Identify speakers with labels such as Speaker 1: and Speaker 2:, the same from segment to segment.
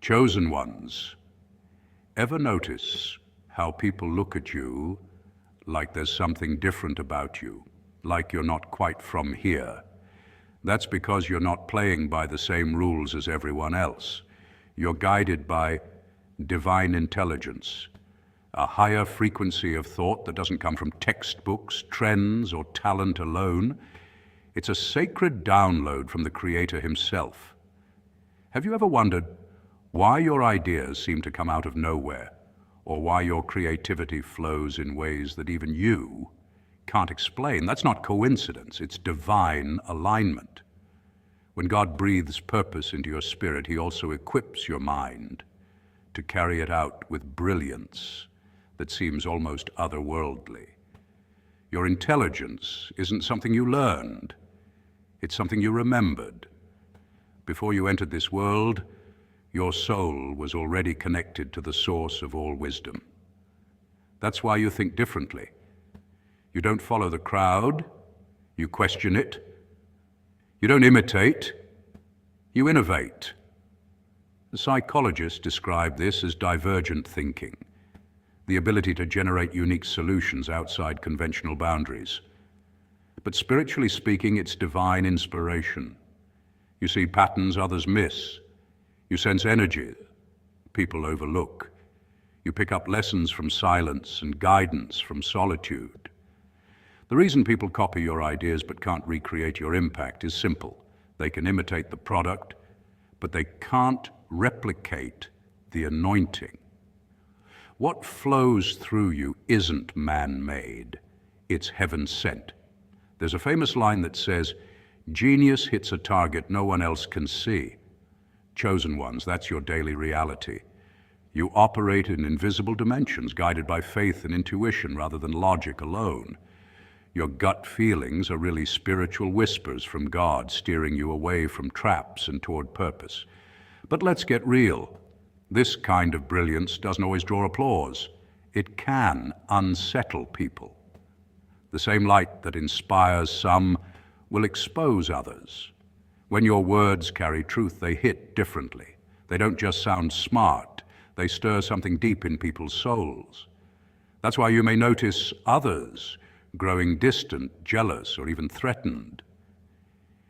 Speaker 1: Chosen ones, ever notice how people look at you like there's something different about you, like you're not quite from here? That's because you're not playing by the same rules as everyone else. You're guided by divine intelligence, a higher frequency of thought that doesn't come from textbooks, trends, or talent alone. It's a sacred download from the Creator himself. Have you ever wondered why your ideas seem to come out of nowhere, or why your creativity flows in ways that even you can't explain? That's not coincidence, it's divine alignment. When God breathes purpose into your spirit, he also equips your mind to carry it out with brilliance that seems almost otherworldly. Your intelligence isn't something you learned, it's something you remembered. Before you entered this world, your soul was already connected to the source of all wisdom. That's why you think differently. You don't follow the crowd, you question it. You don't imitate, you innovate. The psychologists describe this as divergent thinking, the ability to generate unique solutions outside conventional boundaries. But spiritually speaking, it's divine inspiration. You see patterns others miss. You sense energy people overlook. You pick up lessons from silence and guidance from solitude. The reason people copy your ideas but can't recreate your impact is simple. They can imitate the product, but they can't replicate the anointing. What flows through you isn't man-made, it's heaven-sent. There's a famous line that says, "Genius hits a target no one else can see." Chosen ones, that's your daily reality. You operate in invisible dimensions, guided by faith and intuition rather than logic alone. Your gut feelings are really spiritual whispers from God, steering you away from traps and toward purpose. But let's get real. This kind of brilliance doesn't always draw applause. It can unsettle people. The same light that inspires some will expose others. When your words carry truth, they hit differently. They don't just sound smart, they stir something deep in people's souls. That's why you may notice others growing distant, jealous, or even threatened.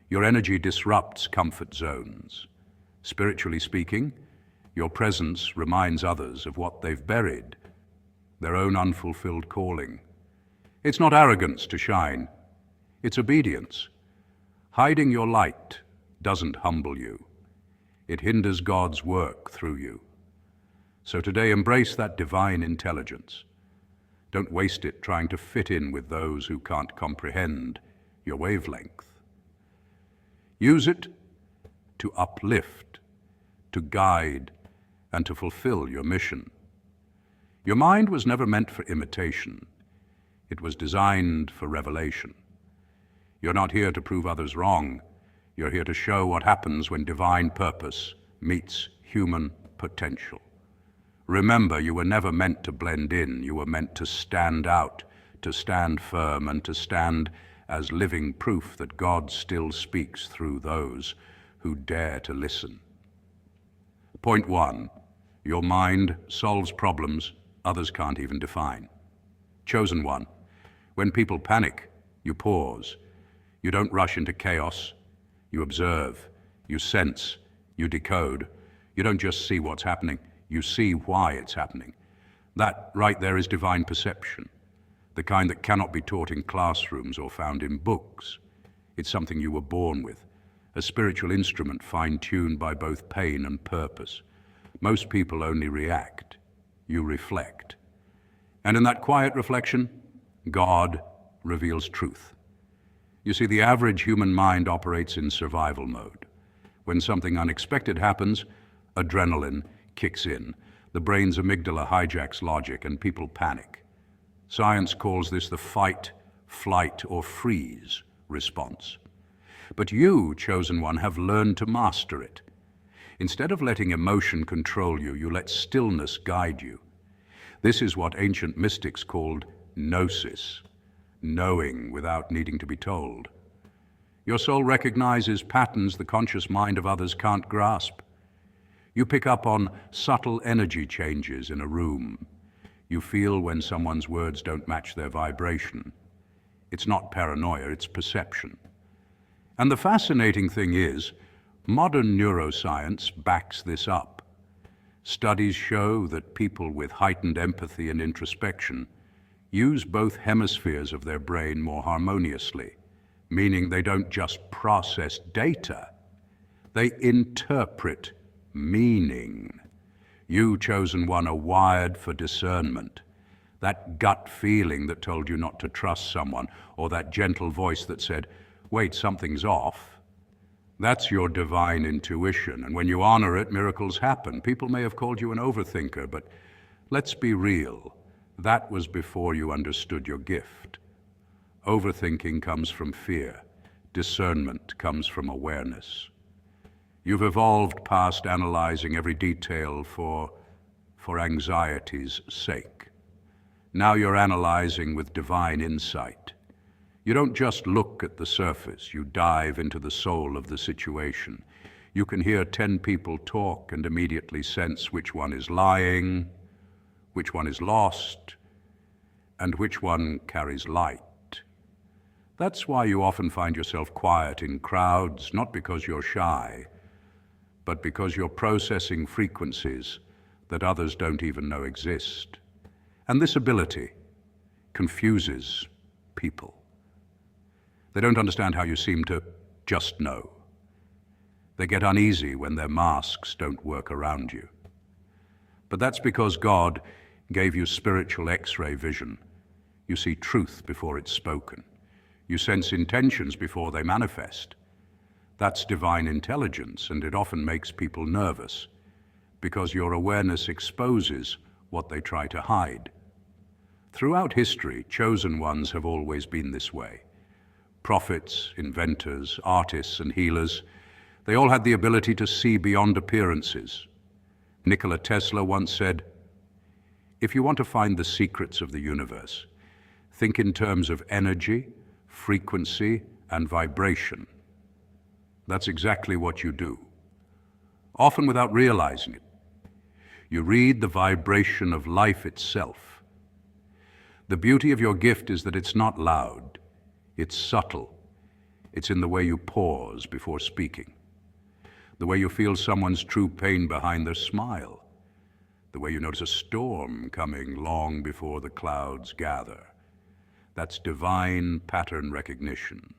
Speaker 1: Your energy disrupts comfort zones. Spiritually speaking, your presence reminds others of what they've buried, their own unfulfilled calling. It's not arrogance to shine, it's obedience. Hiding your light doesn't humble you. It hinders God's work through you. So today, embrace that divine intelligence. Don't waste it trying to fit in with those who can't comprehend your wavelength. Use it to uplift, to guide, and to fulfill your mission. Your mind was never meant for imitation. It was designed for revelation. You're not here to prove others wrong. You're here to show what happens when divine purpose meets human potential. Remember, you were never meant to blend in. You were meant to stand out, to stand firm, and to stand as living proof that God still speaks through those who dare to listen. Point 1, your mind solves problems others can't even define. Chosen one, when people panic, you pause. You don't rush into chaos. You observe, you sense, you decode. You don't just see what's happening, you see why it's happening. That right there is divine perception, the kind that cannot be taught in classrooms or found in books. It's something you were born with, a spiritual instrument fine-tuned by both pain and purpose. Most people only react, you reflect. And in that quiet reflection, God reveals truth. You see, the average human mind operates in survival mode. When something unexpected happens, adrenaline kicks in. The brain's amygdala hijacks logic and people panic. Science calls this the fight, flight, or freeze response. But you, chosen one, have learned to master it. Instead of letting emotion control you, you let stillness guide you. This is what ancient mystics called gnosis, knowing without needing to be told. Your soul recognizes patterns the conscious mind of others can't grasp. You pick up on subtle energy changes in a room. You feel when someone's words don't match their vibration. It's not paranoia, it's perception. And the fascinating thing is, modern neuroscience backs this up. Studies show that people with heightened empathy and introspection use both hemispheres of their brain more harmoniously, meaning they don't just process data, they interpret meaning. You, chosen one, are wired for discernment. That gut feeling that told you not to trust someone, or that gentle voice that said, wait, something's off. That's your divine intuition, and when you honor it, miracles happen. People may have called you an overthinker, but let's be real. That was before you understood your gift. Overthinking comes from fear. Discernment comes from awareness. You've evolved past analyzing every detail for anxiety's sake. Now you're analyzing with divine insight. You don't just look at the surface, you dive into the soul of the situation. You can hear 10 people talk and immediately sense which one is lying, which one is lost, and which one carries light. That's why you often find yourself quiet in crowds, not because you're shy, but because you're processing frequencies that others don't even know exist. And this ability confuses people. They don't understand how you seem to just know. They get uneasy when their masks don't work around you. But that's because God gave you spiritual X-ray vision. You see truth before it's spoken. You sense intentions before they manifest. That's divine intelligence, and it often makes people nervous because your awareness exposes what they try to hide. Throughout history, chosen ones have always been this way. Prophets, inventors, artists, and healers, they all had the ability to see beyond appearances. Nikola Tesla once said, "If you want to find the secrets of the universe, think in terms of energy, frequency, and vibration." That's exactly what you do, often without realizing it. You read the vibration of life itself. The beauty of your gift is that it's not loud, it's subtle. It's in the way you pause before speaking, the way you feel someone's true pain behind their smile, the way you notice a storm coming long before the clouds gather. That's divine pattern recognition,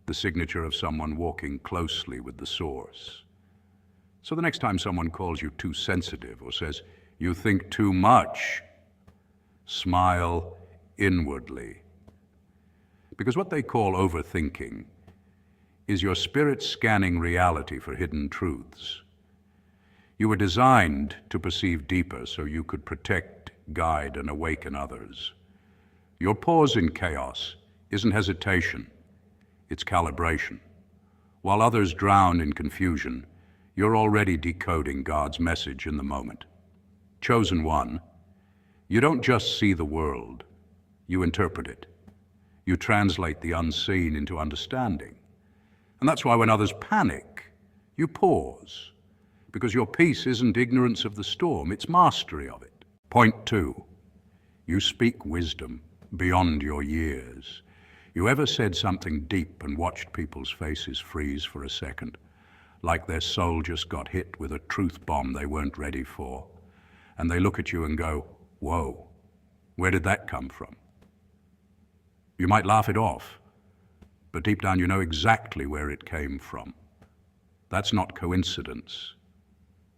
Speaker 1: the signature of someone walking closely with the source. So the next time someone calls you too sensitive or says, "You think too much," smile inwardly. Because what they call overthinking is your spirit scanning reality for hidden truths. You were designed to perceive deeper so you could protect, guide, and awaken others. Your pause in chaos isn't hesitation, it's calibration. While others drown in confusion, you're already decoding God's message in the moment. Chosen one, you don't just see the world, you interpret it. You translate the unseen into understanding. And that's why when others panic, you pause, because your peace isn't ignorance of the storm, it's mastery of it. Point 2, you speak wisdom beyond your years. You ever said something deep and watched people's faces freeze for a second, like their soul just got hit with a truth bomb they weren't ready for, and they look at you and go, "Whoa, where did that come from?" You might laugh it off, but deep down you know exactly where it came from. That's not coincidence.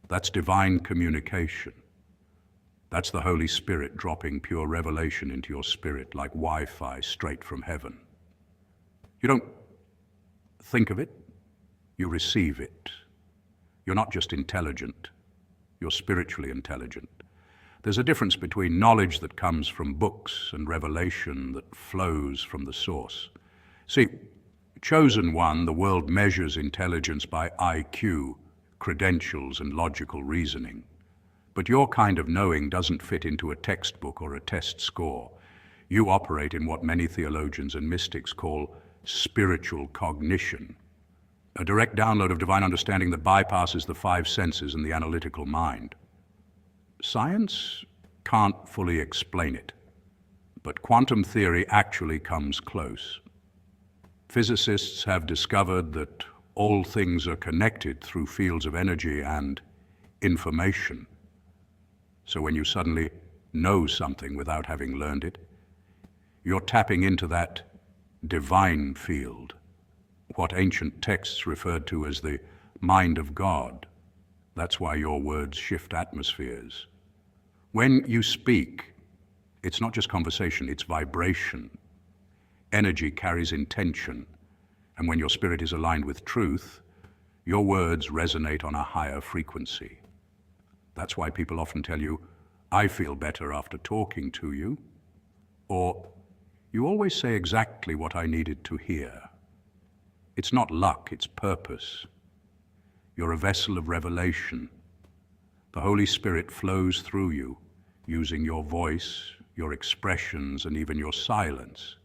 Speaker 1: That's divine communication. That's the Holy Spirit dropping pure revelation into your spirit like Wi-Fi straight from heaven. You don't think of it, you receive it. You're not just intelligent, you're spiritually intelligent. There's a difference between knowledge that comes from books and revelation that flows from the source. See, chosen one, the world measures intelligence by IQ, credentials, and logical reasoning. But your kind of knowing doesn't fit into a textbook or a test score. You operate in what many theologians and mystics call spiritual cognition. a direct download of divine understanding that bypasses the five senses and the analytical mind. Science can't fully explain it, but quantum theory actually comes close. Physicists have discovered that all things are connected through fields of energy and information. So when you suddenly know something without having learned it, you're tapping into that divine field, what ancient texts referred to as the mind of God. That's why your words shift atmospheres. When you speak, it's not just conversation, it's vibration. Energy carries intention, and when your spirit is aligned with truth, your words resonate on a higher frequency. That's why people often tell you, I feel better after talking to you, or you always say exactly what I needed to hear. It's not luck, it's purpose. You're a vessel of revelation. The Holy Spirit flows through you, using your voice, your expressions, and even your silence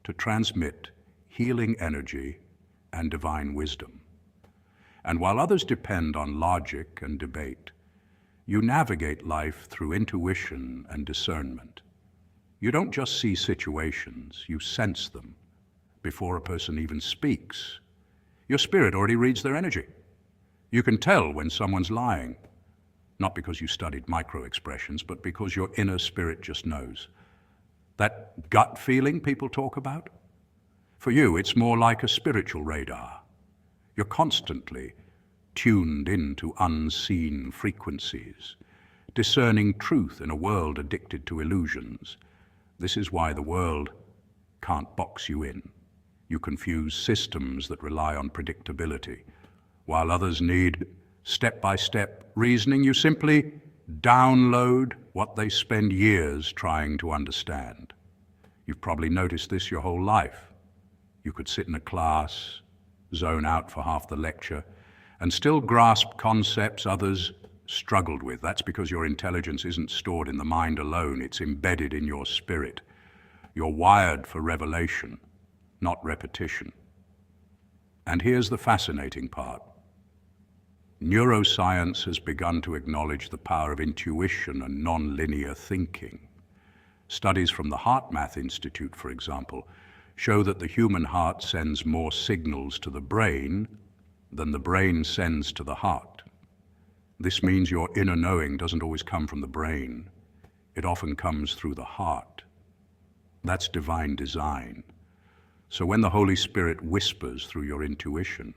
Speaker 1: to transmit healing energy and divine wisdom. And while others depend on logic and debate, you navigate life through intuition and discernment. You don't just see situations, you sense them before a person even speaks. Your spirit already reads their energy. You can tell when someone's lying, not because you studied micro-expressions, but because your inner spirit just knows. That gut feeling people talk about, for you, it's more like a spiritual radar. You're constantly tuned into unseen frequencies, discerning truth in a world addicted to illusions. This is why the world can't box you in. You confuse systems that rely on predictability. While others need step-by-step reasoning, you simply download what they spend years trying to understand. You've probably noticed this your whole life. You could sit in a class, zone out for half the lecture, and still grasp concepts others struggled with. That's because your intelligence isn't stored in the mind alone, it's embedded in your spirit. You're wired for revelation, not repetition. And here's the fascinating part. Neuroscience has begun to acknowledge the power of intuition and non-linear thinking. Studies from the HeartMath Institute, for example, show that the human heart sends more signals to the brain than the brain sends to the heart. This means your inner knowing doesn't always come from the brain. It often comes through the heart. That's divine design. So when the Holy Spirit whispers through your intuition,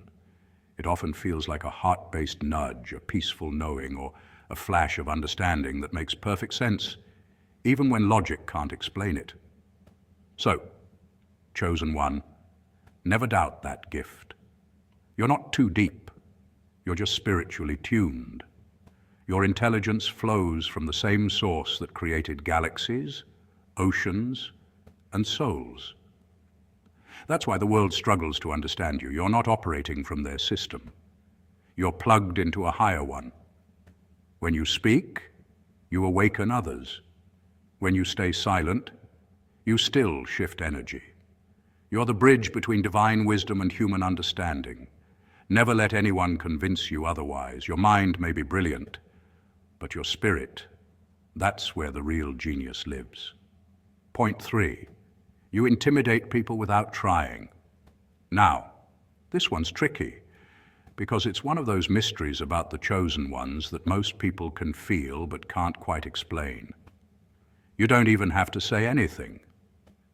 Speaker 1: it often feels like a heart-based nudge, a peaceful knowing, or a flash of understanding that makes perfect sense, even when logic can't explain it. So, chosen one, never doubt that gift. You're not too deep. You're just spiritually tuned. Your intelligence flows from the same source that created galaxies, oceans, and souls. That's why the world struggles to understand you. You're not operating from their system. You're plugged into a higher one. When you speak, you awaken others. When you stay silent, you still shift energy. You're the bridge between divine wisdom and human understanding. Never let anyone convince you otherwise. Your mind may be brilliant, but your spirit, that's where the real genius lives. Point 3. You intimidate people without trying. Now, this one's tricky, because it's one of those mysteries about the chosen ones that most people can feel but can't quite explain. You don't even have to say anything.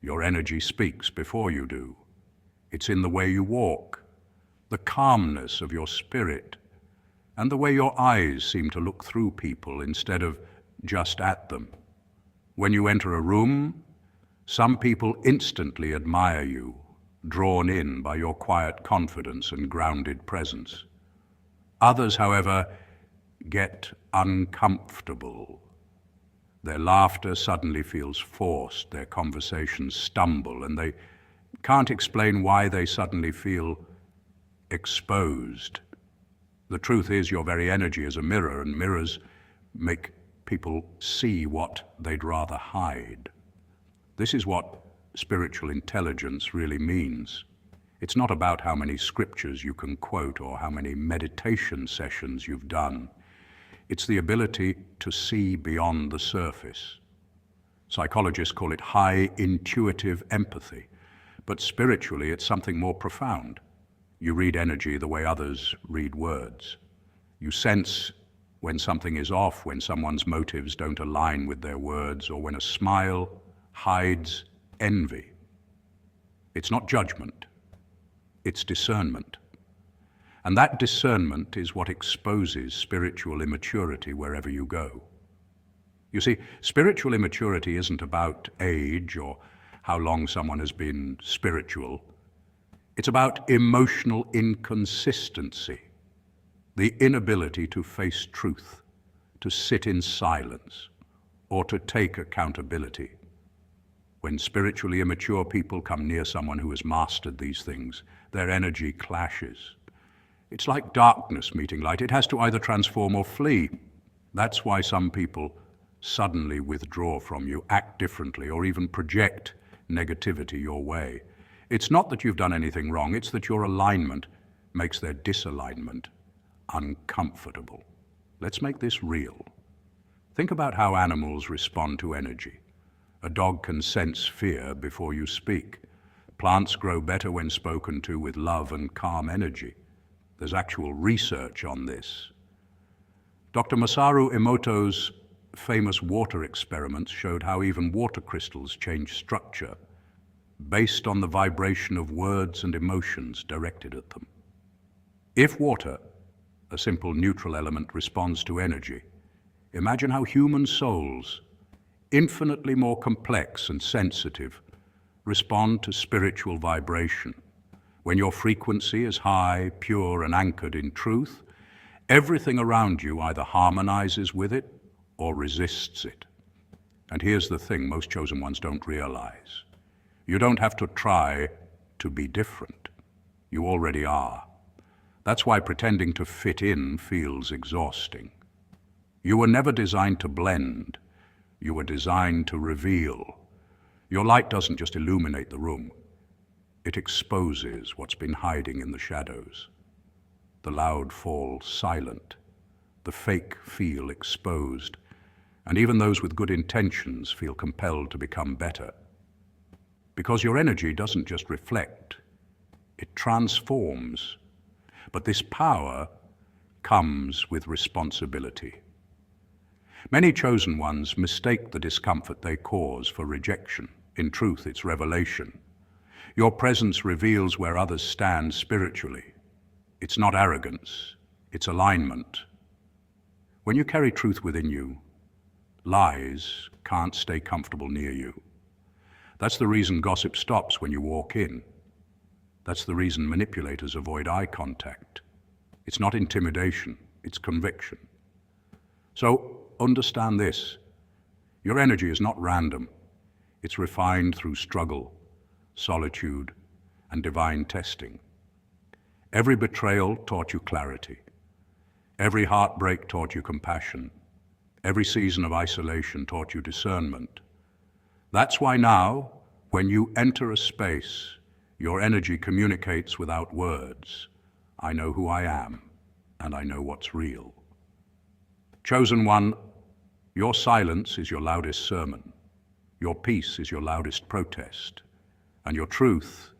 Speaker 1: Your energy speaks before you do. It's in the way you walk, the calmness of your spirit, and the way your eyes seem to look through people instead of just at them. When you enter a room, some people instantly admire you, drawn in by your quiet confidence and grounded presence. Others, however, get uncomfortable. Their laughter suddenly feels forced, their conversations stumble, and they can't explain why they suddenly feel exposed. The truth is, your very energy is a mirror, and mirrors make people see what they'd rather hide. This is what spiritual intelligence really means. It's not about how many scriptures you can quote or how many meditation sessions you've done. It's the ability to see beyond the surface. Psychologists call it high intuitive empathy, but spiritually it's something more profound. You read energy the way others read words. You sense when something is off, when someone's motives don't align with their words, or when a smile hides envy. It's not judgment, it's discernment. And that discernment is what exposes spiritual immaturity wherever you go. You see, spiritual immaturity isn't about age or how long someone has been spiritual. It's about emotional inconsistency, the inability to face truth, to sit in silence, or to take accountability. When spiritually immature people come near someone who has mastered these things, their energy clashes. It's like darkness meeting light. It has to either transform or flee. That's why some people suddenly withdraw from you, act differently, or even project negativity your way. It's not that you've done anything wrong, it's that your alignment makes their disalignment uncomfortable. Let's make this real. Think about how animals respond to energy. A dog can sense fear before you speak. Plants grow better when spoken to with love and calm energy. There's actual research on this. Dr. Masaru Emoto's famous water experiments showed how even water crystals change structure based on the vibration of words and emotions directed at them. If water, a simple neutral element, responds to energy, imagine how human souls, infinitely more complex and sensitive, respond to spiritual vibration. When your frequency is high, pure, and anchored in truth, everything around you either harmonizes with it or resists it. And here's the thing most chosen ones don't realize. You don't have to try to be different. You already are. That's why pretending to fit in feels exhausting. You were never designed to blend. You were designed to reveal. Your light doesn't just illuminate the room. It exposes what's been hiding in the shadows. The loud fall silent. The fake feel exposed. And even those with good intentions feel compelled to become better. Because your energy doesn't just reflect, it transforms. But this power comes with responsibility. Many chosen ones mistake the discomfort they cause for rejection. In truth, it's revelation. Your presence reveals where others stand spiritually. It's not arrogance, it's alignment. When you carry truth within you, lies can't stay comfortable near you. That's the reason gossip stops when you walk in. That's the reason manipulators avoid eye contact. It's not intimidation, it's conviction. So understand this. Your energy is not random. It's refined through struggle, solitude, and divine testing. Every betrayal taught you clarity. Every heartbreak taught you compassion. Every season of isolation taught you discernment. That's why now, when you enter a space, your energy communicates without words. I know who I am, and I know what's real. Chosen one, your silence is your loudest sermon. Your peace is your loudest protest. And your truth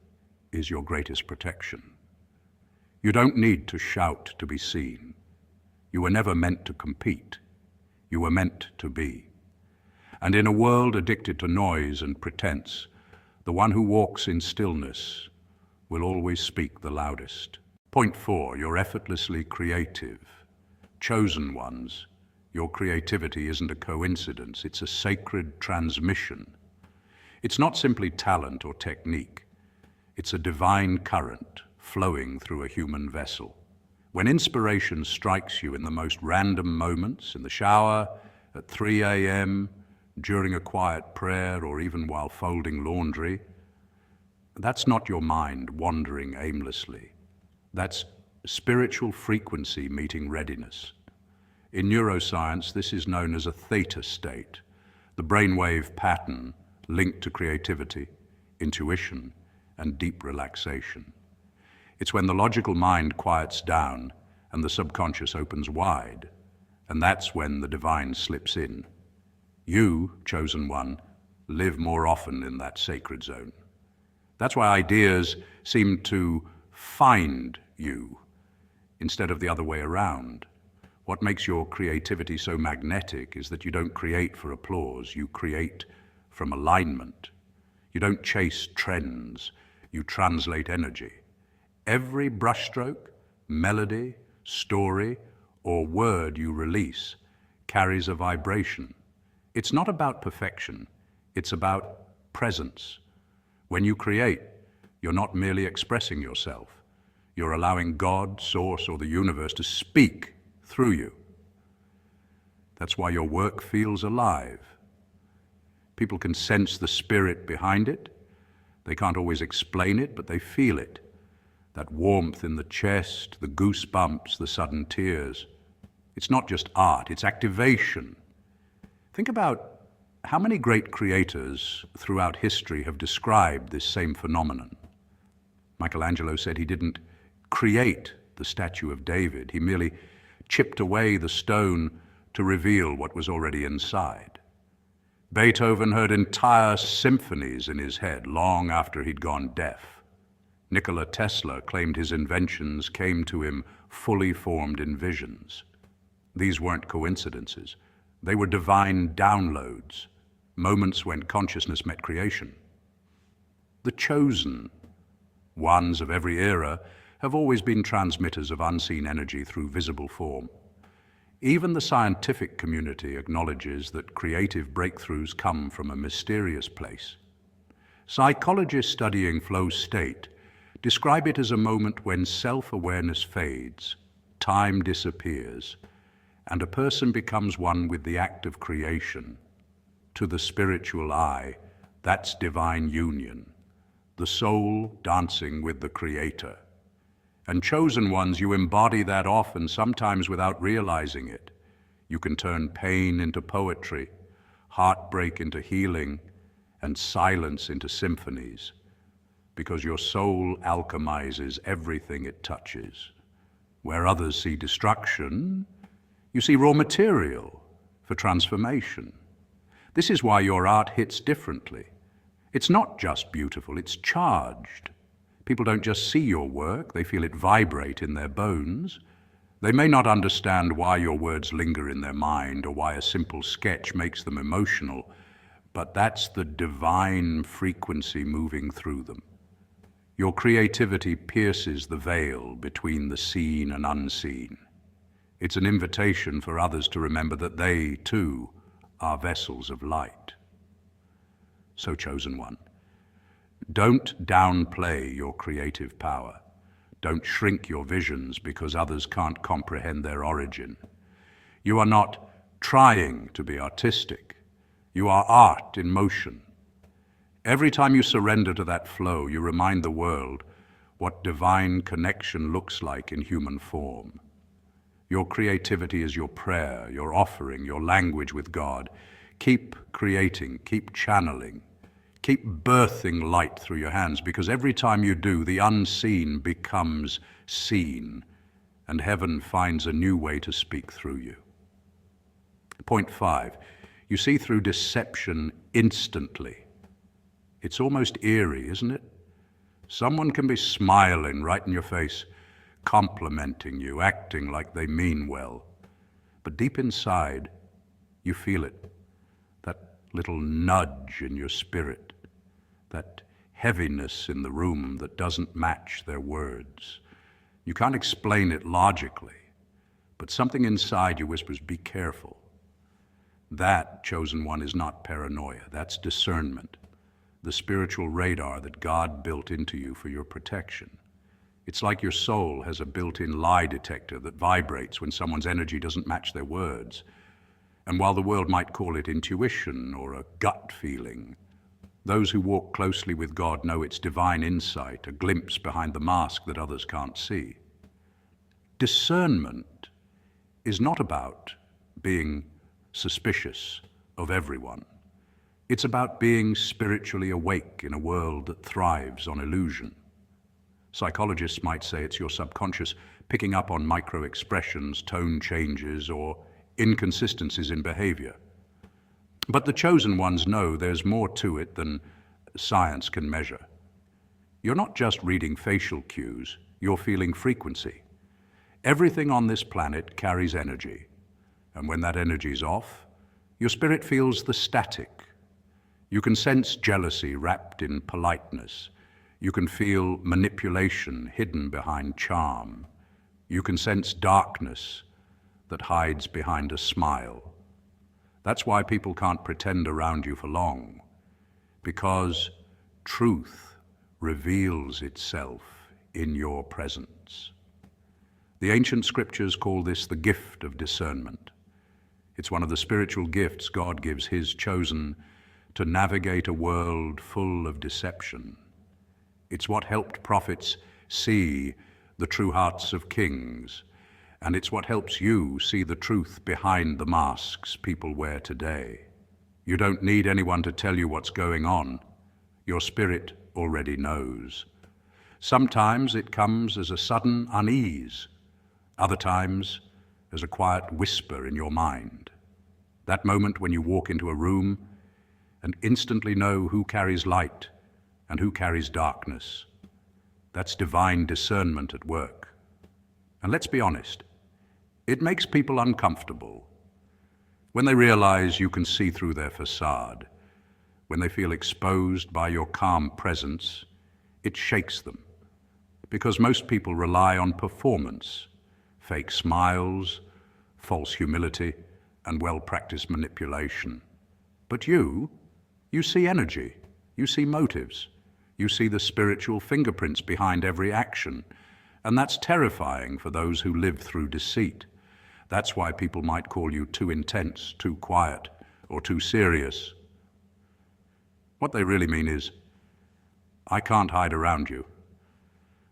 Speaker 1: is your greatest protection. You don't need to shout to be seen. You were never meant to compete. You were meant to be. And in a world addicted to noise and pretense, the one who walks in stillness will always speak the loudest. Point 4, you're effortlessly creative. Chosen ones, your creativity isn't a coincidence, it's a sacred transmission. It's not simply talent or technique. It's a divine current flowing through a human vessel. When inspiration strikes you in the most random moments, in the shower, at 3 a.m., during a quiet prayer, or even while folding laundry, that's not your mind wandering aimlessly. That's spiritual frequency meeting readiness. In neuroscience, this is known as a theta state, the brainwave pattern linked to creativity, intuition, and deep relaxation. It's when the logical mind quiets down and the subconscious opens wide, and that's when the divine slips in. You, chosen one, live more often in that sacred zone. That's why ideas seem to find you instead of the other way around. What makes your creativity so magnetic is that you don't create for applause, you create from alignment. You don't chase trends, you translate energy. Every brushstroke, melody, story, or word you release carries a vibration. It's not about perfection, it's about presence. When you create, you're not merely expressing yourself. You're allowing God, Source, or the universe to speak through you. That's why your work feels alive. People can sense the spirit behind it. They can't always explain it, but they feel it. That warmth in the chest, the goosebumps, the sudden tears. It's not just art, it's activation. Think about how many great creators throughout history have described this same phenomenon. Michelangelo said he didn't create the statue of David, he merely chipped away the stone to reveal what was already inside. Beethoven heard entire symphonies in his head long after he'd gone deaf. Nikola Tesla claimed his inventions came to him fully formed in visions. These weren't coincidences. They were divine downloads, moments when consciousness met creation. The chosen ones of every era have always been transmitters of unseen energy through visible form. Even the scientific community acknowledges that creative breakthroughs come from a mysterious place. Psychologists studying flow state describe it as a moment when self-awareness fades, time disappears, and a person becomes one with the act of creation. To the spiritual eye, that's divine union, the soul dancing with the Creator. And chosen ones, you embody that often, sometimes without realizing it. You can turn pain into poetry, heartbreak into healing, and silence into symphonies, because your soul alchemizes everything it touches. Where others see destruction, you see raw material for transformation. This is why your art hits differently. It's not just beautiful, it's charged. People don't just see your work, they feel it vibrate in their bones. They may not understand why your words linger in their mind or why a simple sketch makes them emotional, but that's the divine frequency moving through them. Your creativity pierces the veil between the seen and unseen. It's an invitation for others to remember that they, too, are vessels of light. So, chosen one, don't downplay your creative power. Don't shrink your visions because others can't comprehend their origin. You are not trying to be artistic. You are art in motion. Every time you surrender to that flow, you remind the world what divine connection looks like in human form. Your creativity is your prayer, your offering, your language with God. Keep creating, keep channeling, keep birthing light through your hands, because every time you do, the unseen becomes seen, and heaven finds a new way to speak through you. Point 5, you see through deception instantly. It's almost eerie, isn't it? Someone can be smiling right in your face, complimenting you, acting like they mean well. But deep inside, you feel it, that little nudge in your spirit, that heaviness in the room that doesn't match their words. You can't explain it logically, but something inside you whispers, be careful. That, chosen one, is not paranoia, that's discernment, the spiritual radar that God built into you for your protection. It's like your soul has a built-in lie detector that vibrates when someone's energy doesn't match their words. And while the world might call it intuition or a gut feeling, those who walk closely with God know it's divine insight, a glimpse behind the mask that others can't see. Discernment is not about being suspicious of everyone. It's about being spiritually awake in a world that thrives on illusion. Psychologists might say it's your subconscious picking up on micro-expressions, tone changes, or inconsistencies in behavior. But the chosen ones know there's more to it than science can measure. You're not just reading facial cues, you're feeling frequency. Everything on this planet carries energy, and when that energy's off, your spirit feels the static. You can sense jealousy wrapped in politeness. You can feel manipulation hidden behind charm. You can sense darkness that hides behind a smile. That's why people can't pretend around you for long, because truth reveals itself in your presence. The ancient scriptures call this the gift of discernment. It's one of the spiritual gifts God gives His chosen to navigate a world full of deception. It's what helped prophets see the true hearts of kings, and it's what helps you see the truth behind the masks people wear today. You don't need anyone to tell you what's going on. Your spirit already knows. Sometimes it comes as a sudden unease, other times as a quiet whisper in your mind. That moment when you walk into a room and instantly know who carries light and who carries darkness. That's divine discernment at work. And let's be honest, it makes people uncomfortable. When they realize you can see through their facade, when they feel exposed by your calm presence, it shakes them. Because most people rely on performance, fake smiles, false humility, and well-practiced manipulation. But you see energy, you see motives, you see the spiritual fingerprints behind every action, and that's terrifying for those who live through deceit. That's why people might call you too intense, too quiet, or too serious. What they really mean is, I can't hide around you.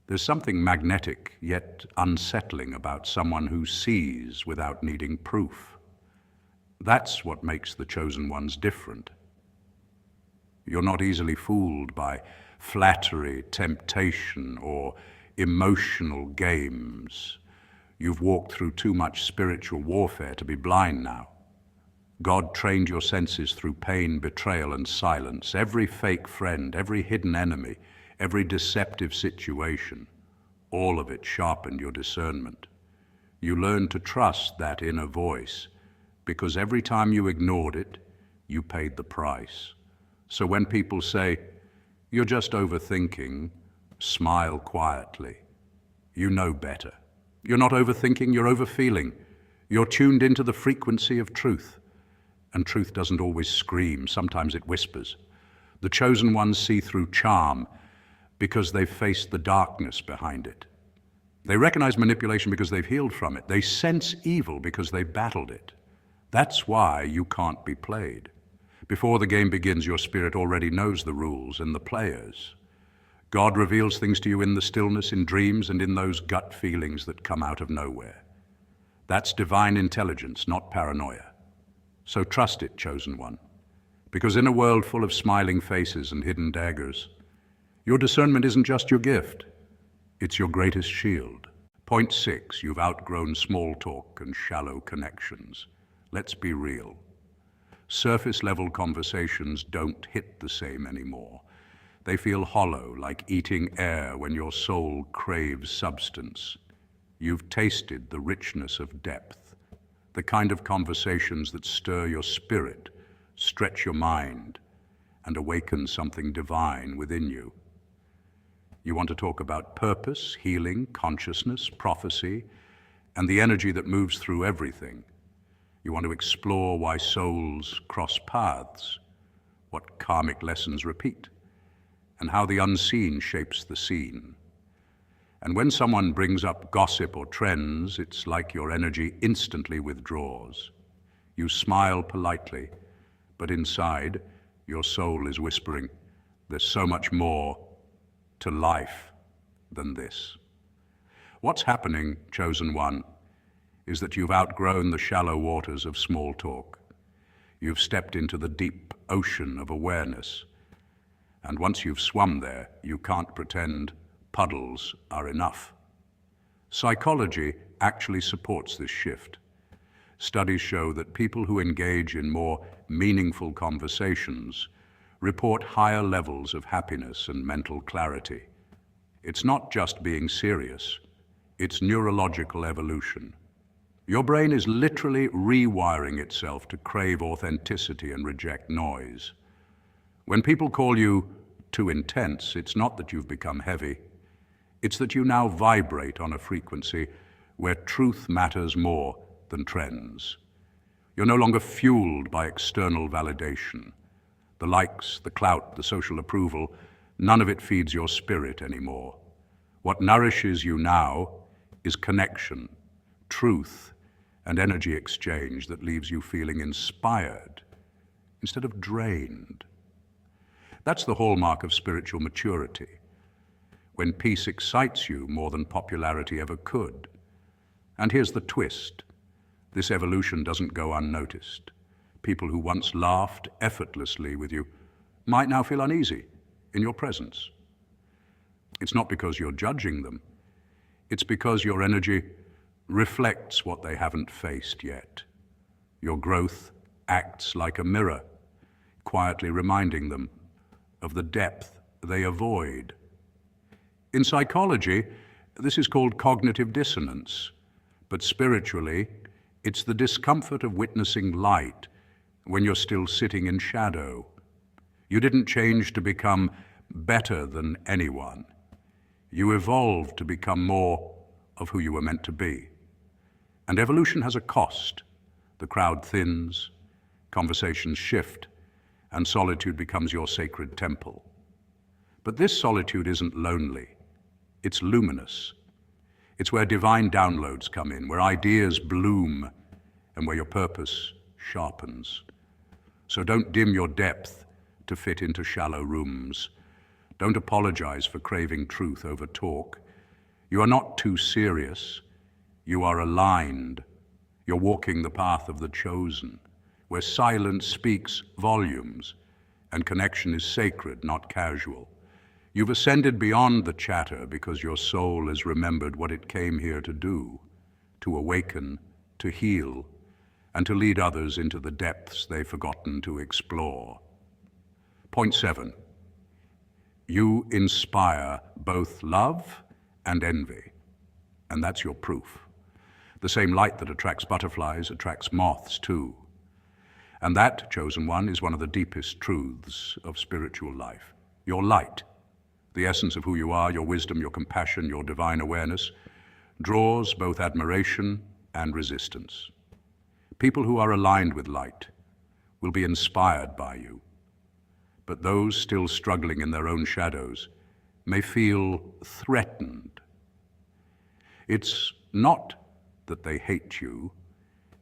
Speaker 1: There's something magnetic yet unsettling about someone who sees without needing proof. That's what makes the chosen ones different. You're not easily fooled by flattery, temptation, or emotional games. You've walked through too much spiritual warfare to be blind now. God trained your senses through pain, betrayal, and silence. Every fake friend, every hidden enemy, every deceptive situation, all of it sharpened your discernment. You learned to trust that inner voice, because every time you ignored it, you paid the price. So when people say, you're just overthinking, smile quietly. You know better. You're not overthinking, you're overfeeling. You're tuned into the frequency of truth. And truth doesn't always scream, sometimes it whispers. The chosen ones see through charm because they've faced the darkness behind it. They recognize manipulation because they've healed from it. They sense evil because they've battled it. That's why you can't be played. Before the game begins, your spirit already knows the rules and the players. God reveals things to you in the stillness, in dreams, and in those gut feelings that come out of nowhere. That's divine intelligence, not paranoia. So trust it, chosen one. Because in a world full of smiling faces and hidden daggers, your discernment isn't just your gift, it's your greatest shield. Point 6, you've outgrown small talk and shallow connections. Let's be real. Surface-level conversations don't hit the same anymore. They feel hollow, like eating air when your soul craves substance. You've tasted the richness of depth, the kind of conversations that stir your spirit, stretch your mind, and awaken something divine within you. You want to talk about purpose, healing, consciousness, prophecy, and the energy that moves through everything. You want to explore why souls cross paths, what karmic lessons repeat, and how the unseen shapes the seen. And when someone brings up gossip or trends, it's like your energy instantly withdraws. You smile politely, but inside, your soul is whispering, there's so much more to life than this. What's happening, chosen one, is that you've outgrown the shallow waters of small talk. You've stepped into the deep ocean of awareness. And once you've swum there, you can't pretend puddles are enough. Psychology actually supports this shift. Studies show that people who engage in more meaningful conversations report higher levels of happiness and mental clarity. It's not just being serious, it's neurological evolution. Your brain is literally rewiring itself to crave authenticity and reject noise. When people call you too intense, it's not that you've become heavy. It's that you now vibrate on a frequency where truth matters more than trends. You're no longer fueled by external validation. The likes, the clout, the social approval, none of it feeds your spirit anymore. What nourishes you now is connection, truth, and energy exchange that leaves you feeling inspired instead of drained. That's the hallmark of spiritual maturity, when peace excites you more than popularity ever could. And here's the twist. This evolution doesn't go unnoticed. People who once laughed effortlessly with you might now feel uneasy in your presence. It's not because you're judging them. It's because your energy reflects what they haven't faced yet. Your growth acts like a mirror, quietly reminding them of the depth they avoid. In psychology, this is called cognitive dissonance, but spiritually, it's the discomfort of witnessing light when you're still sitting in shadow. You didn't change to become better than anyone. You evolved to become more of who you were meant to be. And evolution has a cost. The crowd thins, conversations shift, and solitude becomes your sacred temple. But this solitude isn't lonely. It's luminous. It's where divine downloads come in, where ideas bloom, and where your purpose sharpens. So don't dim your depth to fit into shallow rooms. Don't apologize for craving truth over talk. You are not too serious. You are aligned. You're walking the path of the chosen, where silence speaks volumes and connection is sacred, not casual. You've ascended beyond the chatter because your soul has remembered what it came here to do, to awaken, to heal, and to lead others into the depths they've forgotten to explore. Point 7. You inspire both love and envy, and that's your proof. The same light that attracts butterflies attracts moths too. And that, chosen one, is one of the deepest truths of spiritual life. Your light, the essence of who you are, your wisdom, your compassion, your divine awareness, draws both admiration and resistance. People who are aligned with light will be inspired by you, but those still struggling in their own shadows may feel threatened. It's not that they hate you,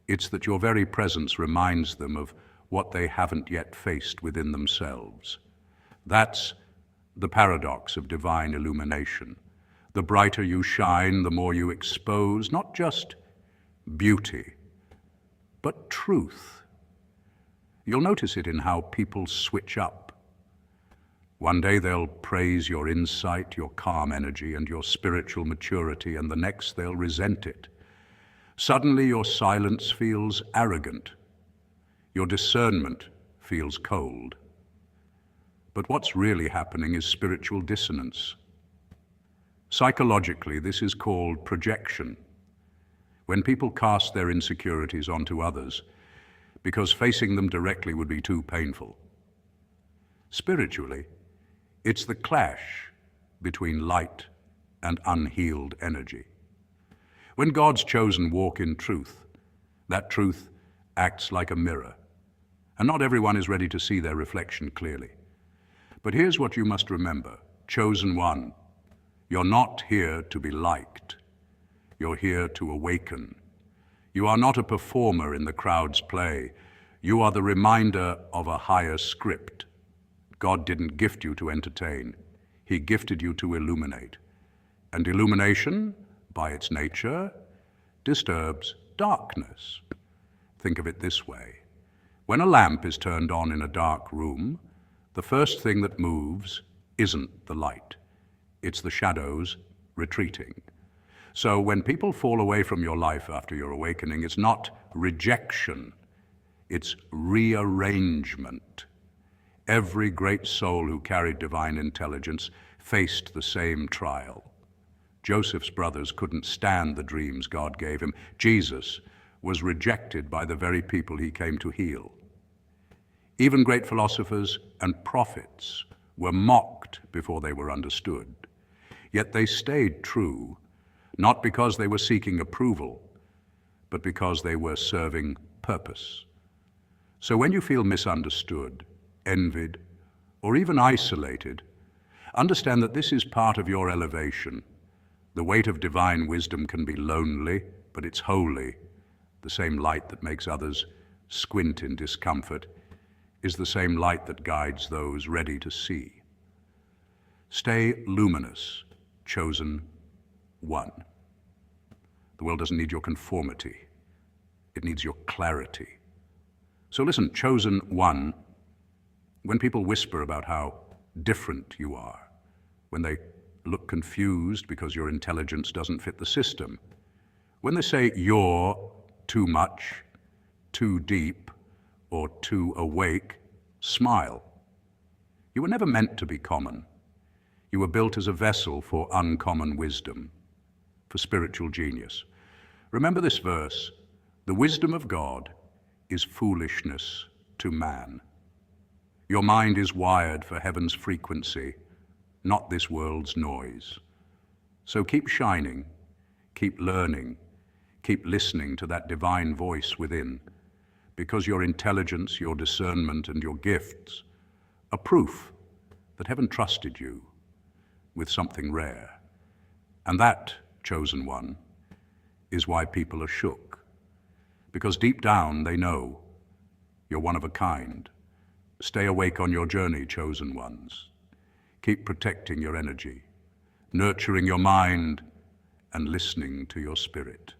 Speaker 1: it's that your very presence reminds them of what they haven't yet faced within themselves. That's the paradox of divine illumination. The brighter you shine, the more you expose not just beauty, but truth. You'll notice it in how people switch up. One day they'll praise your insight, your calm energy, and your spiritual maturity, and the next they'll resent it. Suddenly your silence feels arrogant. Your discernment feels cold. But what's really happening is spiritual dissonance. Psychologically, this is called projection. When people cast their insecurities onto others, because facing them directly would be too painful. Spiritually, it's the clash between light and unhealed energy. When God's chosen walk in truth, that truth acts like a mirror, and not everyone is ready to see their reflection clearly. But here's what you must remember, chosen one, you're not here to be liked. You're here to awaken. You are not a performer in the crowd's play. You are the reminder of a higher script. God didn't gift you to entertain. He gifted you to illuminate. And illumination, by its nature, disturbs darkness. Think of it this way. When a lamp is turned on in a dark room, the first thing that moves isn't the light. It's the shadows retreating. So when people fall away from your life after your awakening, it's not rejection, it's rearrangement. Every great soul who carried divine intelligence faced the same trial. Joseph's brothers couldn't stand the dreams God gave him. Jesus was rejected by the very people he came to heal. Even great philosophers and prophets were mocked before they were understood. Yet they stayed true, not because they were seeking approval, but because they were serving purpose. So when you feel misunderstood, envied, or even isolated, understand that this is part of your elevation. The weight of divine wisdom can be lonely, but it's holy. The same light that makes others squint in discomfort is the same light that guides those ready to see. Stay luminous, chosen one. The world doesn't need your conformity. It needs your clarity. So listen, chosen one, when people whisper about how different you are, when they look confused because your intelligence doesn't fit the system, when they say you're too much, too deep, or too awake, smile. You were never meant to be common. You were built as a vessel for uncommon wisdom, for spiritual genius. Remember this verse, the wisdom of God is foolishness to man. Your mind is wired for heaven's frequency, not this world's noise. So keep shining, keep learning, keep listening to that divine voice within, because your intelligence, your discernment, and your gifts are proof that heaven trusted you with something rare. And that, chosen one, is why people are shook. Because deep down they know you're one of a kind. Stay awake on your journey, chosen ones. Keep protecting your energy, nurturing your mind, and listening to your spirit.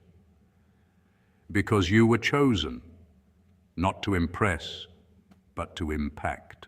Speaker 1: Because you were chosen, not to impress, but to impact.